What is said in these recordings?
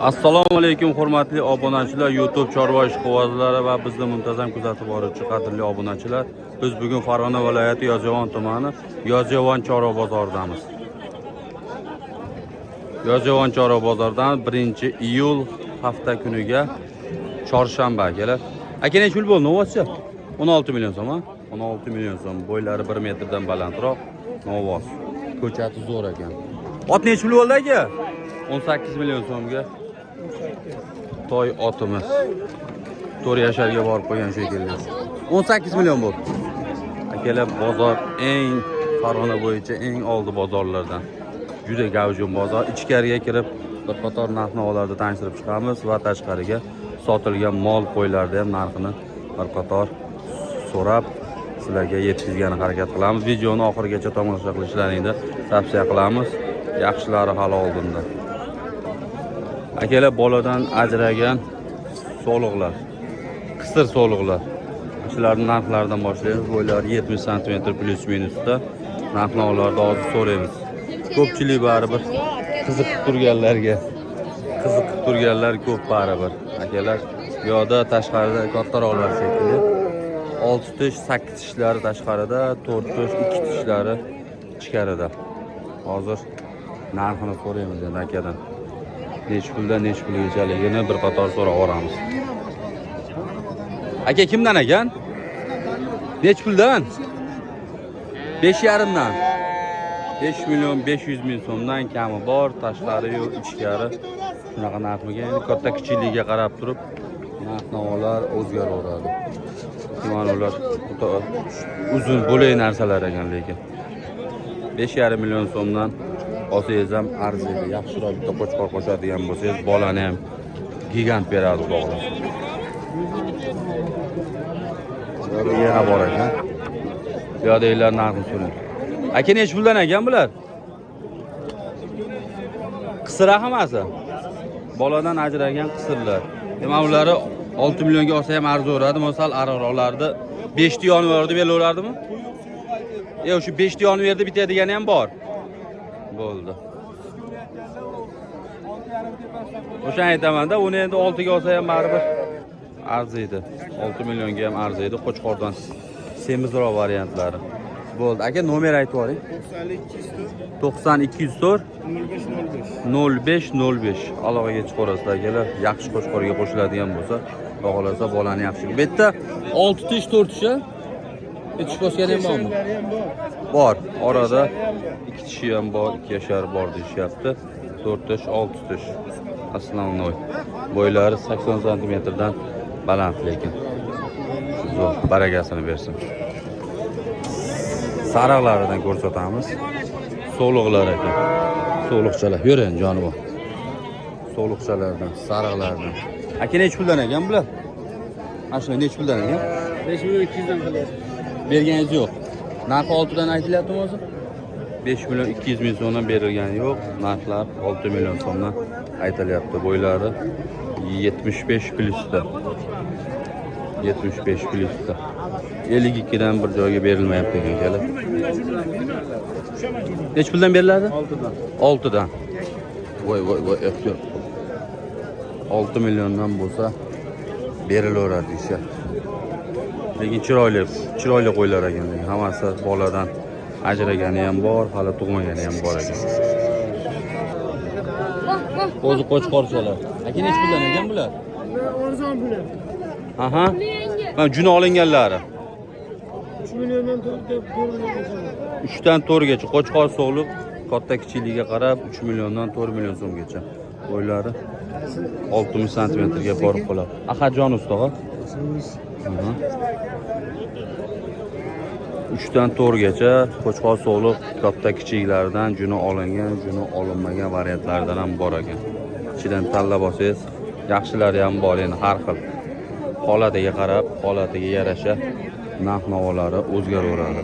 Assalomu alaykum hurmatli obunachilar, YouTube chorva ishqibozlari va bizni muntazam kuzatib boruvchi qadrli obunachilar. Biz bugun Farg'ona viloyati Yozyovon tumani Yozyovon chorva bozoridamiz. Yozyovon chorva bozoridan 1-iyul hafta kuniga chorshanba akalar. Aka necha pul bo'ldi novosi? 16 million so'm, ha? 16 million so'm. Bo'ylari 1 metrdan balandroq, novos. Ko'chati zo'r ekan. Ot necha pul bo'ldi aka? 18 million so'mga toy otimiz 4 yasharga borib qo'ygan shekilli. 18 million bo'ldi. Akalar, bozor eng Farg'ona bo'yicha eng oldi bozorlardan. Juda gavjum bozor. Ichkariga kirib bir qator narx-navolarni tanishtirib chiqamiz va tashqariga sotilgan mol qo'ylarni ham narxini bir qator so'rab sizlarga yetkazishga harakat qilamiz. Videoni oxirigacha tomosha qilishlaringni tavsiya qilamiz. Yaxshilari hali oldinda. Akalar, boladan ajragan so'liqlar, qisir so'liqlar. Shularning narxlaridan boshlaymiz. Bo'ylari 70 sm plus minusda narx-navolarni hozir so'raymiz. Ko'pchilik baribir qiziqib turganlar ko'p baribir. Akalar, bu yoqda tashqarida kattaroqlar shekilli 6 tish, 8 tishlari tashqarida, 4 tish, 2 tishlari ichkarida. Hozir narxini so'raymiz endi akadan. Necha puldan necha pulgachaligini bir qator so'rab olamiz. Aka, kimdan ekan? Necha puldan? 5,5 dan. 5 million 500 ming so'mdan kami bor, tashqari yo'q, ichkari. Shunaqa narxga, endi katta kichikligiga qarab turib narx-navolar o'zgaraveradi. Mana ular uzun bo'lay narsalar ekan, lekin 5,5 million so'mdan olsangiz ham arziydi. Yaxshiroq bitta qo'chqor qo'shadigan bo'lsangiz, bolani ham gigant beradi bog'lar. Yana bor ekan. Bu yoqdagilar narxini so'rang. Aka, necha puldan ekan bular? Qisir hammasi. Boladan ajragan qisirlar. Demak, ularni 6 millionga olsa ham arzaveradi. Masal ariqroqlarda 5 yonverdi beraveradimi? Yo'q, shu 5 yonverdi bitadigan ham bor. Bo'ldi. O'sha aytaman-da, uni endi 6 ga olsa ham baribir arziydi. 6 millionga ham arziydi. Qo'chqordan semizroq variantlari. Bo'ldi. Aka, nomer aytib yuboring. 9204 0505. Aloqaga chiqarasizlar akalar. Yaxshi qo'chqorga qo'shiladigan bo'lsa, xohlasa bolani yaxshi. Bu yerda 6 tish 4 tish. Tish qo'shgan ham bormi? Bor. Orada 2 tishi ham bor, 2 yashar bor deyapti. 4 tish, 6 tish. Основной. Bo'ylari 80 cm dan baland lekin. Zo'r, baragasini bersin. Sariqlaridan ko'rsatamiz. So'liqlar ekan. So'liqchalar. Yuring jonivor. So'liqchalardan, sariqlardan. Aka, necha puldan ekan bular? Mana shu necha puldan ekan? 5 million 200 dan qilyapti. Berganingiz yo'q. Narxi 6 dan aytilyaptimi o'zi? 5 million 200 ming so'mdan berilgani yo'q. Narxlar 6 million so'mdan aytilyapti. Bo'ylari 75 plusda. 75 plusda. 52 dan bir joyga berilmayapti ekan akalar. Necha puldan beriladi? 6 dan. 6 dan. Voy, ehtiyot. 6 milliondan bo'lsa berilaveradi deyishyapti. Lekin chiroyli qo'ylar ekan. Hammasi boladan ajragani ham bor, hali tug'magani ham bor ekan. O'zi qo'chqorchalar. Aka, necha puldan ekan bular? Arzon puli. Aha. Mana juni olinganlari. 3 milliondan 4 dan 4 gacha qo'chqor so'liq, katta kichikligiga qarab 3 milliondan 4 million so'mgacha. Bo'ylari 60 cm ga borib qoladi. Ahadjon ustag'a. 3 dan 4 gacha qo'chqor so'liq, katta kichiklaridan juni olingan, juni olinmagan variantlaridan ham bor ekan. Ichidan tanlab olsangiz, yaxshilari ham bor, endi har xil. Holatiga qarab, holatiga yarasha narx-navolari o'zgaraveradi.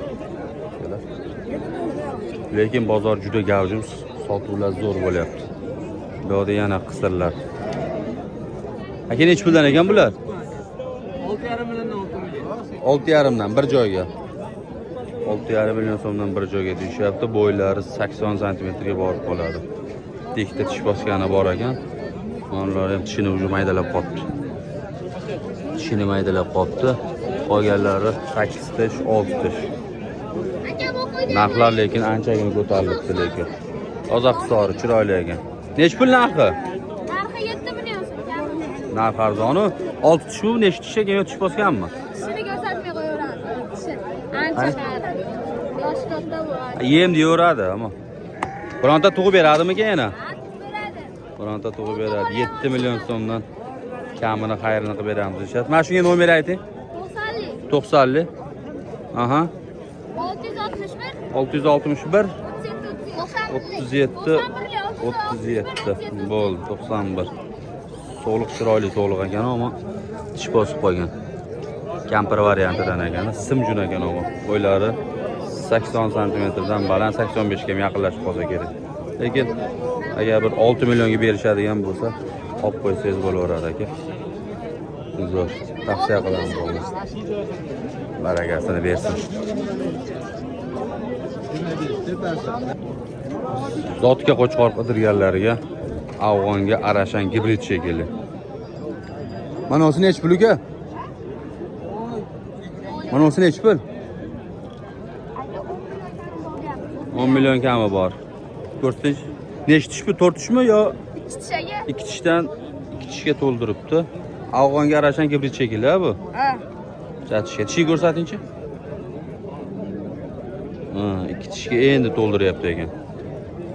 Lekin bozor juda gavjum, sotuvlar zo'r bo'lyapti. Bu yerda yana qisirlar. Aka, necha puldan ekan bular? 6,5 milliondan 6 million. 6,5 dan bir joyga. 6,5 million so'mdan bir joyga deyishyapti. Bo'ylari 80 cm ga borib qoladi. Tekda tish bosgani bor ekan. Onlar ham tishini уже maydalab qopti. Tishini maydalab qopti. Qolganlari 8 tish, 6 tish. Narxlar lekin anchagina ko'tarilibdi lekin. Qozog'iston chiroyli ekan. Nech pul narxi? Narxi 7 million so'm. Narx arzoni. 6 tish bu nechta tish ekan yo tish bosganmi? Tishini ko'rsatmay qo'yaveradi. Tishi ancha qari. Yoshi katta bo'ladi. Yem deyaveradi, ammo. Bironta tug'ib beradimi-ki yana? Beradi. Bironta tug'ib beradi. 7 million so'mdan kamini xayrini qilib beramiz deyapti. Mana shunga nomer ayting. 90lik. 90lik. Aha. 661 661 37 37 bo'ldi 91. So'liq chiroyli so'liq ekan, ammo tish bosib qolgan. Kampir variantidan ekan, simjun ekan u. Bo'ylari 80 sm dan baland 85 ga yaqinlashib qolsa kerak. Lekin agar bir 6 millionga berishadigan bo'lsa, olib qo'ysangiz bo'laveradi aka. Zo'r. Tavsiya qilamiz bo'lmasa. Barakasini bersin. Zotga qo'chqor qidirganlarga afg'onga arashan gibrid shekilli. Mana o'si nech pul uka? Mana o'si nech pul? 10 million kami bor. Ko'rsangiz, nech tish bu? 4 tishmi yo tishiga? 2 tishdan 2 tishga to'ldiribdi. Afg'onga arashan gibrid shekilli bu. Ha. Tishga tishi ko'rsatingchi. Ha, 2 tishga endi to'ldiryapti ekan.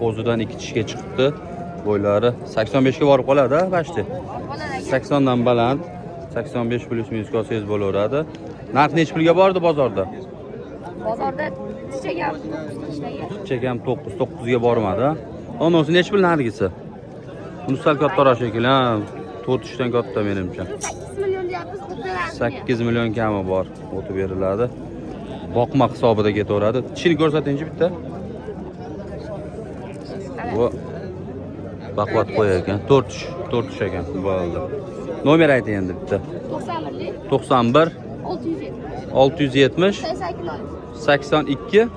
Qo'zidan 2 tishga chiqibdi. Bo'ylari 85 ga borib qoladi, bashti. 80 dan baland, 85 plus minus olsangiz bo'laveradi. Narx nech pulga bordi bozorda? Bozorda tishiga Chekam 9 ga bormadi. Onasi nech pul nargisi? Uni sal kattaroq shekilli, ha, 4 tishdan katta menimcha. 8 million deyapmiz, o'tib 8 million kami bor, o'tib beriladi. Boqma hisobida ketaveradi. Tishini ko'rsatingchi bitta. Bu baqvat qo'y ekan. 4 tish ekan. Bo'ldi. Nomer ayting endi bitta. 91 91 670 670 82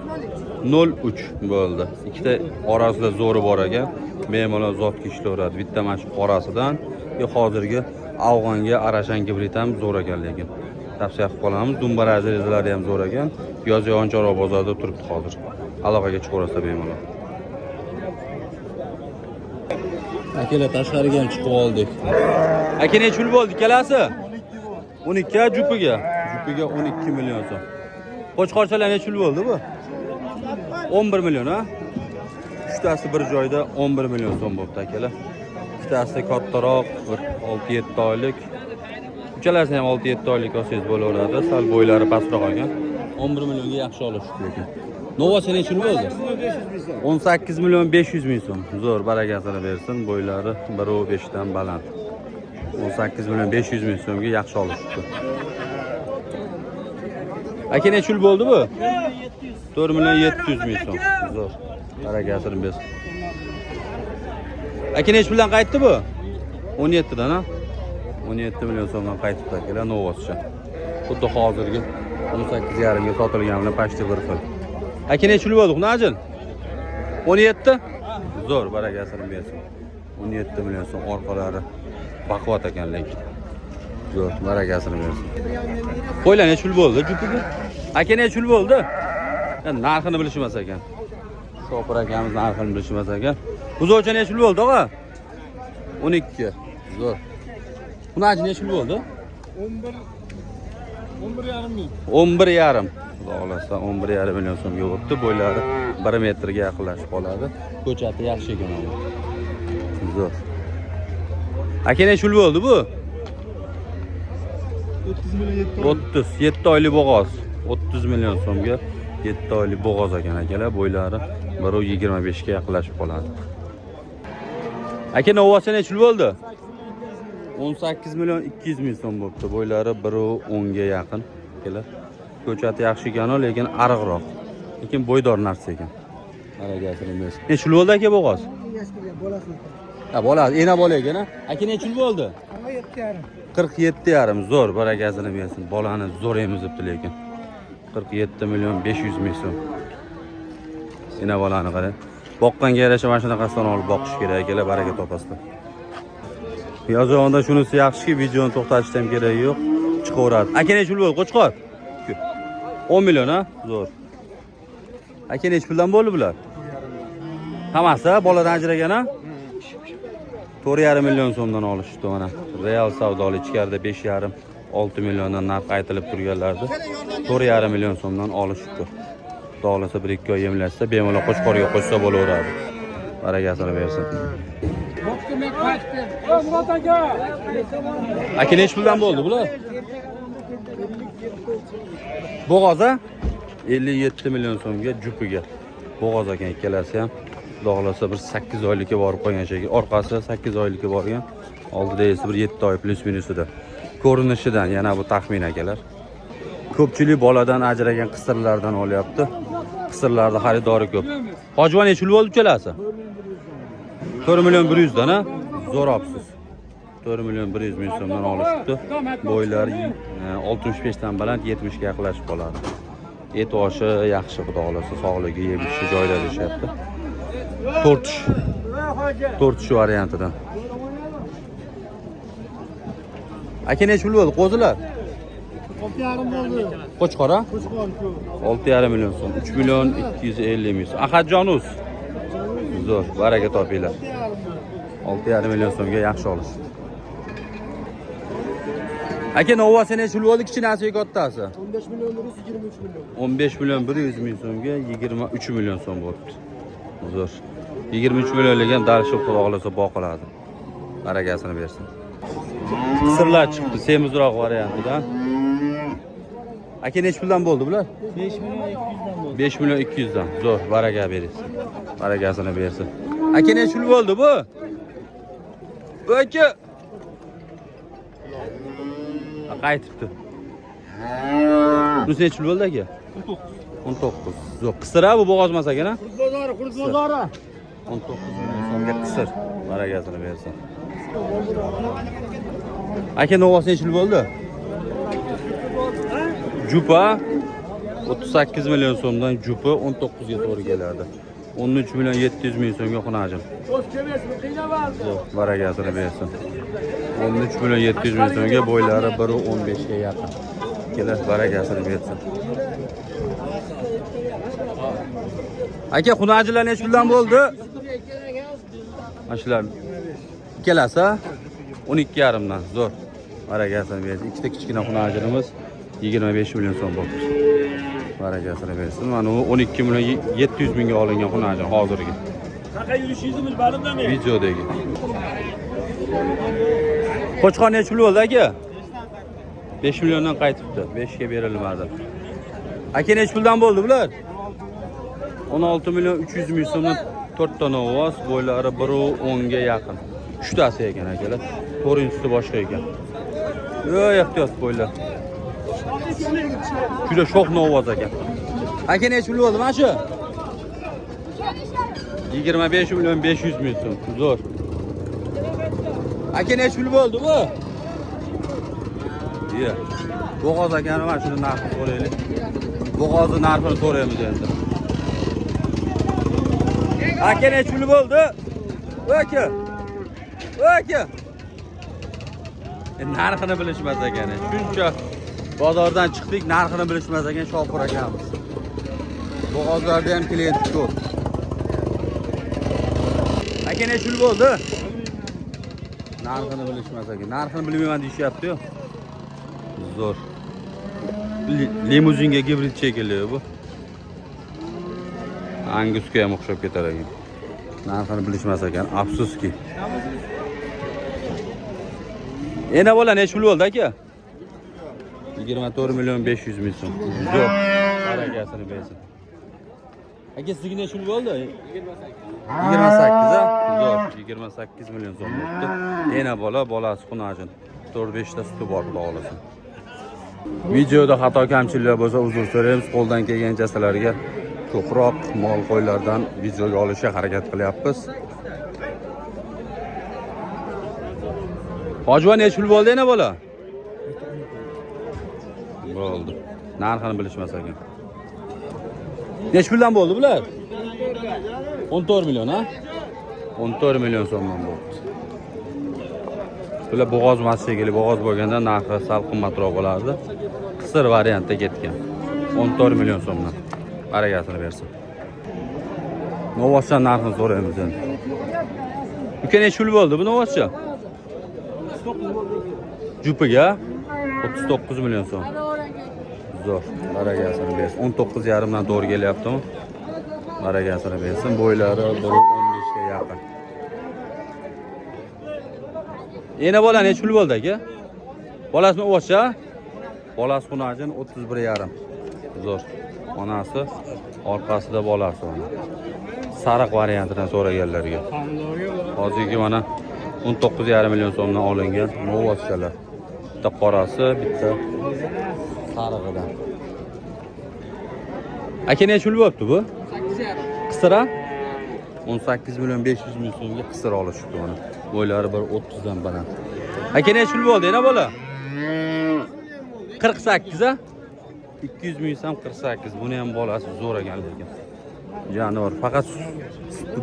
03 bo'ldi. Ikkita orasida zo'ri bor ekan. Bemalol zotga ishlayveradi. Bitta mana shu qorasidan yo hozirgi afg'onga arashan gibrid ham zo'r ekan lekin. Tavsiya qilib qolamiz. Dumbar azizlari ham zo'r ekan. Yozyovon Chorvoq bozorida turibdi hozir. Aloqaga chiqaversa bemalol. Akalar tashqariga ham chiqib oldik. Aka nech pul bo'ldi ikkalasi? 12 ga jupiga. Jupiga 12 million so'm. Qo'chqorchalar nech pul bo'ldi bu? 11 million ha? Uchtasi bir joyda 11 million so'm bo'ldi akalar. Ikkitasi kattaroq, bir 6-7 oylik. Uchalasini ham 6-7 oylik olsangiz bo'laveradi. Sal bo'ylari pastroq ekan. 11 millionga yaxshi olishdi lekin. Novasi nech pul bo'ldi? 18 million 500 ming so'm. Zo'r, barakasini bersin. Bo'ylari 1.5 dan baland. 18 million 500 ming so'mga yaxshi olishdi. Aka nech pul bo'ldi bu? 4 million 700 ming so'm. Zo'r, barakasini bersin. Aka nech puldan qaytdi bu? 17 dan ha? 17 million so'mdan qaytibdi akalar, novoscha. Xuddi hozirgi 18,5 ga sotilgan bilan pashti bir xil. Aka nech pul bo'ldi, Xunajil? 17? Zo'r, barakasini bersin. 17 million so'm orqalari baqvat ekan lekin. Zo'r, barakasini bersin. Qo'ylar nech pul bo'ldi jupiga? Aka nech pul bo'ldi? Narxini bilishmas ekan. Shopir akamiz narxini bilishmas ekan. Buzovcha nech pul bo'ldi, og'a? 12. Zo'r. Xunajil nech pul bo'ldi? 11,5 ming. 11,5. Xudo xolasa 11,5 million so'mga o'tdi. Bo'ylari 1 metrga yaqinlashib qoladi. Ko'chati yaxshi ekan u. Zo'r. Aka nech pul bo'ldi bu? 30 million 7 oylik bo'g'oz. 30 million so'mga 7 oylik bo'g'oz ekan akalar. Bo'ylari 1.25 ga yaqinlashib qoladi. Aka novasi nech pul bo'ldi? 18 million 200 ming so'm bo'libdi. Bo'ylari 1.10 ga yaqin akalar. Ko'chati yaxshi ekan, lekin ariqroq. Lekin bo'ydor narsa ekan. Barakasini bersin. Nech pul bo'ldi aka bo'g'oz? Ha, bolasi, ena bola ekan, ha? Aka nech pul bo'ldi? 47,5. Zo'r, barakasini bersin. Bolani zo'r emizibdi lekin. 47 million 500 ming so'm. Ena bolani qarang. Boqqanga yarasha mana shunaqasidan olib boqish kerak akalar, baraka topasizlar. Yozuvonda shunisi yaxshiki, videoni to'xtatishga ham kerak yo'q. Chiqaveradi. Aka nech pul bo'ldi? Qo'chqor. 10 million ha? Zo'r. Aka nech puldan bo'ldi bular? Hammasi boladan ajragan ha? 4,5 million so'mdan olishdi mana. Real savdoli ichkarida 5,5 6 milliondan narx aytilib turganlardi. 4,5 million so'mdan olishdi. Xudo 1-2 oy yemlashsa, bemalol Qo'chqorga qo'shsa bo'laveradi. Barakasini bersin. Aka nech puldan bo'ldi bular? Bo'g'oza 57 million so'mga jupiga. Bo'g'oz ekan ikkalasi ham. Xudo bir 8 oylikka borib qo'ygan shekilli. Orqasi 8 oylikka borgan. Oldida esa bir 7 oy plus minusida. Ko'rinishidan yana bu taxmin akalar. Ko'pchilik boladan ajragan qisirlardan olyapti. Qisirlarda xaridori ko'p. Hojvon nech pul bo'ldi uchalasi? 4 million 100 dan ha? Zo'robsiz. 4 million 100 ming so'mdan olishibdi. Bo'ylari 65 dan baland 70 ga yaqinlashib qoladi. Et oshi yaxshi, xudo xolasa, sog'ligi, yeb-ichishi joyida deyapti. 4 shu variantidan. Aka nech pul bo'ldi qo'zilar? 6,5 bo'ldi. Qo'chqor ha? Qo'chqor shu. 6,5 million so'm, 3 million 250 ming so'm. Ahadjonus. Zo'r, baraka topinglar. 6,5 million so'mga yaxshi olish. Aka novasi nech pul bo'ldi, kichinasi kattasi? 15 million 123 million. 15 million 100 ming so'mga 23 million so'm bo'libdi. Zo'r. 23 millionlik ham darishib xudo xolasa boqiladi. Barakasini bersin. Qisirlar chiqdi, semizroq variantidan. Aka nech puldan bo'ldi bular? 5 million 200 dan bo'ldi. 5 million 200 dan. Zo'r, baraka bersin. Barakasini bersin. Aka nech pul bo'ldi bu? Aka. Qaytibdi. Bunisi nech pul bo'ldi aka? 19. Zo'r, qisir bu bo'g'ozmas ekan ha? Qurd bozori. 19 million so'mga qisir. Barakasini bersin. Aka novasi nech pul bo'ldi? Jupa 38 million so'mdan jupi 19 ga to'g'ri keladi. 13 million 700 ming so'mga xunajim. Barakasini bersin. 13 million 700 ming so'mga bo'ylari 1.15 ga yaqin. Kelar barakasini bersin. Aka xunajilar nech puldan bo'ldi? Mashlar. Ikkalasi 12,5 dan. Zo'r. Barakasini bersin. Ikkita kichkina xunajilimiz 25 million so'm bo'ldi. Barakasini bersin. Mana u 12 million 700 mingga olingan xunajil hozirgi. Qaqa yurishingiz ma'lummi? Videodagi. Qo'chqor nech pul bo'ldi aka? 5 milliondan qaytibdi. 5 ga berilmadi. Aka nech puldan bo'ldi bular? 16 million 300 ming so'mdan 4 ta novoz, bo'ylari 1.10 ga yaqin. 3 tasi ekan akalar. 4-inchisi boshqa ekan. Ehtiyot bo'ylar. Juda sho'x novoz ekan. Aka nech pul bo'ldi mana shu? 25 million 500 ming so'm. Zo'r. Aka nech pul bo'ldi bu? Ye. Bo'g'oz akani mana shuni narxini so'raylik. Bo'g'ozni narxini so'raymiz endi. Aka nech pul bo'ldi? Aka. Aka. Narxini bilishmas ekan. Shuncha bozordan chiqdik, narxini bilishmas ekan Shofir akamiz. Bo'g'ozlarda ham klient ko'p. Aka nech pul bo'ldi? Narxini bilishmas ekan. Narxini bilmayman deyishyapti-yu. Zo'r. Limuzinga gibrid shekilli bu. Angusga ham o'xshab ketar ekan. Narxini bilishmas ekan. Afsuski. Ena bola nech pul bo'ldi aka? 24 million 500 ming so'm. Zo'r. Barakasini bersin. Aka sizga nech pul bo'ldi? 28 ha? Zo'r. 28 million so'm bo'ldi. Ena bola, bolasi xunajin. 4-5 ta suti bor, xudo xolasa. Videoda xato kamchiliklar bo'lsa uzr so'raymiz. Qo'ldan kelgancha sizlarga ko'proq mol qo'ylardan videoga olishga harakat qilyapmiz. Hojvon nech pul bo'ldi ena bola? Bo'ldi. Narxini bilishmas ekan. Nech puldan bo'ldi bular? 14 million ha? 14 million so'mdan bo'ldi. Bular bo'g'oz emas shekilli, bo'g'oz bo'lganda narxi sal qimmatroq bo'lardi. Qisir variantda ketgan. 14 million so'mdan. Baragasini bersin. Novvoscha narxini so'raymiz endi. Uka necha pul bo'ldi bu novvoscha? Jupiga 39 million so'm. Zo'r. Baragasini bersin. 19,5 dan to'g'ri kelyaptimi? Baragasini bersin. Bo'ylari 1.15 ga yaqin. Yana bola necha pul bo'ldi aka? Bolasini o'g'cha? Bolasi xunajin 31,5. Zo'r. Onasi orqasida bolasi ona. Sariq variantidan so'raganlarga. Hozirgi mana 19,5 million so'mdan olingan novvoschalar. Bitta qorasi, bitta sarig'idan. Aka necha pul bo'pti bu? 8,5. Qisira? 18 million 500 ming so'mga qisir olishibdi mana. Bo'ylari 1.30 dan baland. Aka necha pul bo'ldi yana bola? 48 a? 200 ming so'm 48. Buni ham bolasi zo'r ekan lekin. Jonivor faqat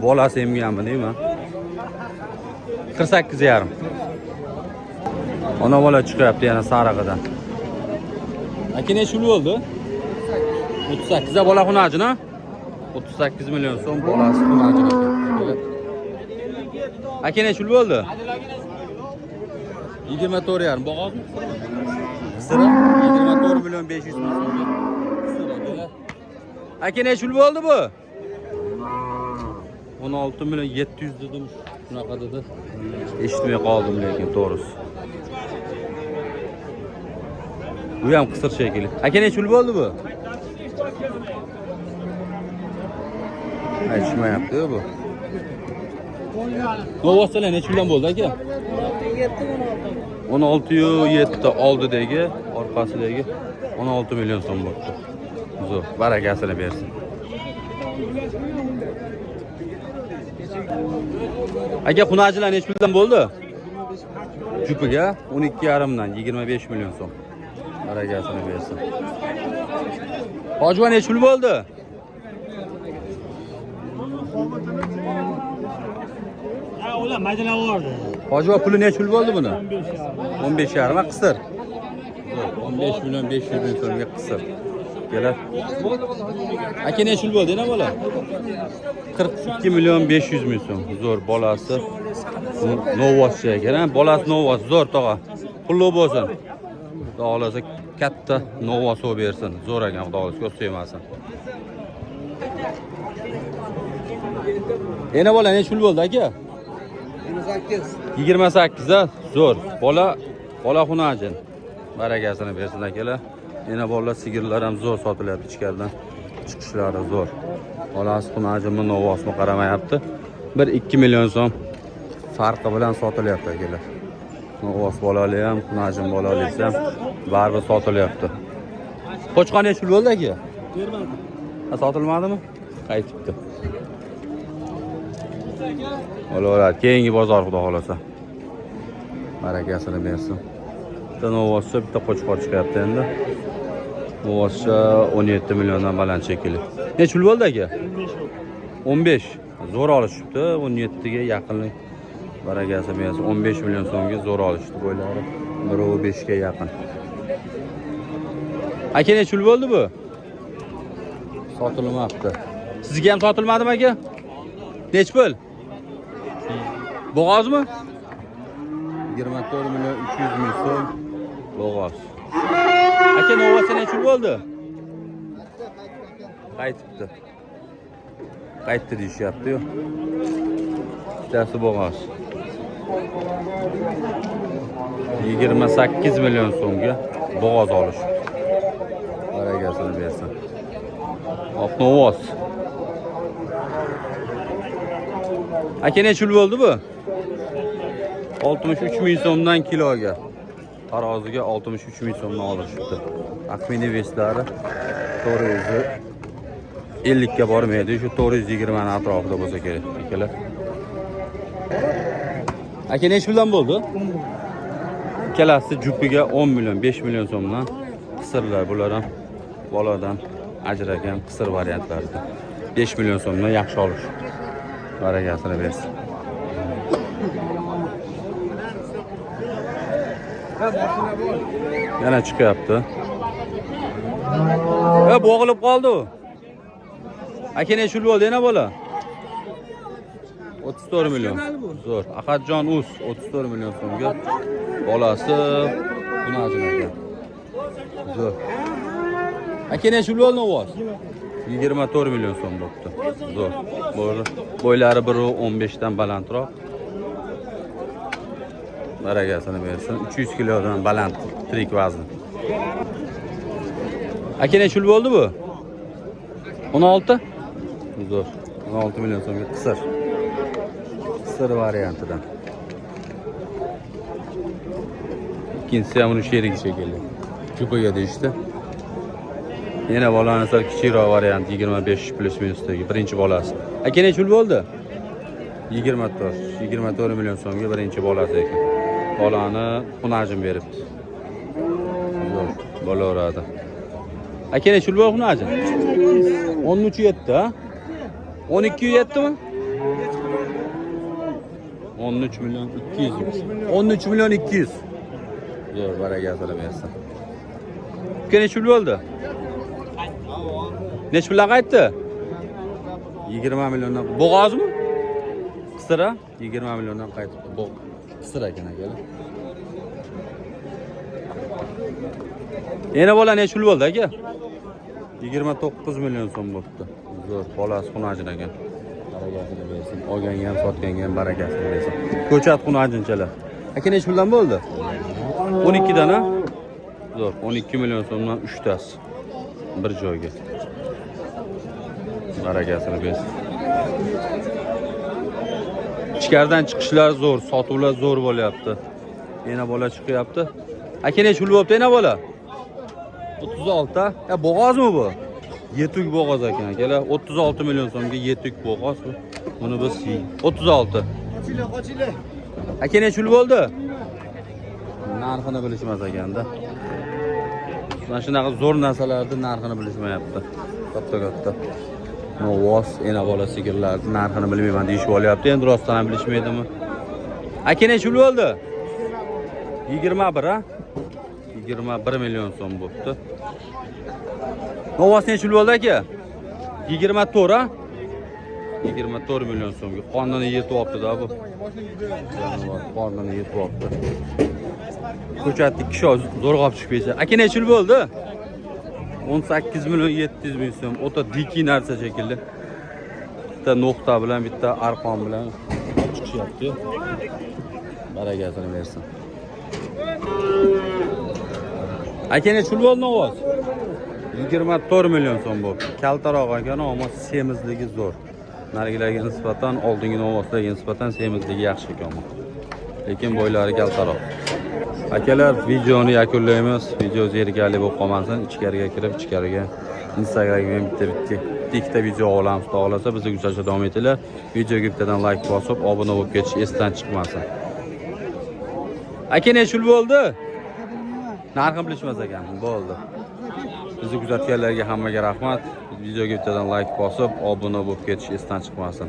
bolasi emganmi deyman. 48,5. Ona bola chiqyapti yana sarig'idan. Aka necha pul bo'ldi? 38 a bola xunajini? 38 million so'm bolasi xunajini ekan. Aka necha pul bo'ldi? 24,5. Bo'g'ozmi? Qisira 24 million 500 ming so'mga. Aka necha pul bo'ldi bu? 16 million 700 dedim. Shunaqa dedi. Eshitmay qoldim lekin to'g'risi. Bu ham qisir shekilli. Aka necha pul bo'ldi bu? Aytishmayapti bu. Novvoschalar necha puldan bo'ldi aka? 16,7 oldidagi, orqasidagi 16 million so'm bo'ldi. Zo'r, baragasini bersin. Aka xunajilar necha puldan bo'ldi? Jupiga 12,5 dan 25 million so'm. Baragasini bersin. Hojva necha pul bo'ldi? Ular majala bordi. Hojva puli necha pul bo'ldi buni? 15,5 qisir. 15 million 500 ming so'mga qisir. Kelar. Aka necha pul bo'ldi yana bola? 42 million 500 ming so'm. Zo'r bolasi. Novvoscha ekan, bolasi novvos, zo'r tog'a. Pulli bo'lsin. Xudo xolasa katta novvos bo'lib bersin. Zo'r ekan, xudo xolasa ko'z sevmasin. Yana bola necha pul bo'ldi aka? 28 da zo'r. Bola xunajin. Baragasini bersin akalar. Yana bolalar sigirlar ham zo'r sotilyapti ichkaridan. Chiqishlari zo'r. Bolasi xunajinmi, novvosmi qaramayapti. 1-2 million so'm farqi bilan sotilyapti akalar. Novvos bolali ham, xunajin bolalisi ham baribir sotilyapti. Qo'chqon necha pul bo'ldi aka? Bermadi. Sotilmadimi? Qaytibdi. Olar, keyingi bozor xudo xolasa. Barakasini bersin. Bitta novvoscha, bitta qo'chqor chiqyapti endi. Novvoscha 17 milliondan baland shekilli. Necha pul bo'ldi aka? 15. Zo'r olishibdi, 17 ga yaqinlik. Barakasi bersin. 15 million so'mga zo'r olishdi bo'ylari. 1.5 ga yaqin. Aka necha pul bo'ldi bu? Sotilmabdi. Sizga ham sotilmadimi aka? Necha pul? Bo'g'ozmi? 24 million 300 ming so'm bo'g'oz. Aka novvoscha necha pul bo'ldi? Qaytibdi. Qaytdi deyishyapti-yu. Bittasi bo'g'oz. 28 million so'mga bo'g'oz olishdi. Baragasini bersin. Oq novvos. Aka necha pul bo'ldi bu? 63 ming so'mdan kiloga. Taroziga 63 ming so'mdan olishibdi. Taxminiy veslari 450 ga bormaydi, shu 420 na atrofida bo'lsa kerak akalar. Aka necha puldan bo'ldi? Ikkalasi jupiga 10 million, 5 million so'mdan qisirlar, bular ham boladan ajragan qisir variantlarida. 5 million so'mdan yaxshi olish. Baragasini bersin. Yana chiqyapti. Bo'g'ilib qoldi u. Aka necha yil bo'ldi yana bola? 34 million. Zo'r. Ahadjon Us 34 million so'mga bolasi buni ajragan. Zo'r. Aka necha yil bo'ldi ovoz? 24 million so'm bo'pti. Zo'r. Bo'ylari 1.15 dan balandroq. Baragasini bersin. 300 kilodan baland tirik vazn. Aka necha yil bo'ldi bu? 16? Zo'r. 16 million so'mga qisir. Qisir variantidan. İkincisi ham uni sherigi shekilli. Jupaga deyishdi. Yana bolani sal kichikroq variant 25 plus minusdagi birinchi bolasi. Aka necha yil bo'ldi? 24 million so'mga birinchi bolasi ekan. Bolani xunajim beribdi. Zo'r, bola uradi. Aka necha yil bo'ldi xunajim? 13 yetdi, ha? 12 yetdimi? 13 milyon 200. 13 milyon 200. Zo'r, baragasini bersin. Aka necha yil bo'ldi? Necha pulga qaytdi? 20 milliondan. Bo'g'ozmi? Qisira 20 milliondan qaytibdi. Bu qisira ekan akalar. Yana bola necha yil bo'ldi aka? 29 million so'm bo'libdi. Zo'r, bolasi xunajin ekan. Barakasini bersin. Olganga ham, sotganga ham barakasini bersin. Ko'chat xunajinchalar. Aka necha puldan bo'ldi? 12 dan, ha? Zo'r, 12 million so'mdan 3 tasi. Bir joyga. Barakasini bersin. Ichkaridan chiqishlar zo'r, sotuvlar zo'r bo'lyapti. Yana bola chiqyapti. Aka necha yil bo'libdi yana bola? 36 ta. Bo'g'ozmi bu? Yetuk bo'g'oz ekan akalar. 36 million so'mga yetuk bo'g'oz bu. Buni biz 36. Qochila. Aka necha yil bo'ldi? Narxini bilishmas ekanda. Mana shunaqa zo'r narsalarning narxini bilishmayapti. Katta. Novoz, ena bola sigirlarning narxini bilmayman deyishib olyapti. Endi rostdan ham bilishmaydimi? Aka necha yil bo'ldi? 21, ha? 21 million so'm bo'pti. Novoz necha yil bo'ldi aka? 24, ha? 24 million so'mga. Qonini yetib olibdi-da bu. Qonini yetib olibdi. Ko'chatni kishi zo'rg'a olib chiqib ketsa. Aka necha yil bo'ldi? 18 million 700 ming so'm. O'ta diki narsa shekilli. Bitta nuqta bilan, bitta arqon bilan chiqishyapti. Baragasini bersin. Aka necha yil bo'ldi ovoz? 24 million so'm bo'ldi. Kaltaroq ekan, ammo semizligi zo'r. Narigilarga nisbatan, oldingi ovozlarga nisbatan semizligi yaxshi ekan. Lekin bo'ylari kaltaroq. Akalar, videoni yakunlaymiz. Video zerikarli bo'lib qolmasin. Ichkariga kirib, ichkariga Instagramga bitta video olamiz. Xudo xolasa bizni kuzatishda davom etinglar. Videoga bittadan like bosib, obuna bo'lib ketish esdan chiqmasin. Aka necha yil bo'ldi? Narxini bilishmas ekan. Bo'ldi. Bizni kuzatganlarga hammaga rahmat. Videoga bittadan like bosib, obuna bo'lib ketish esdan chiqmasin.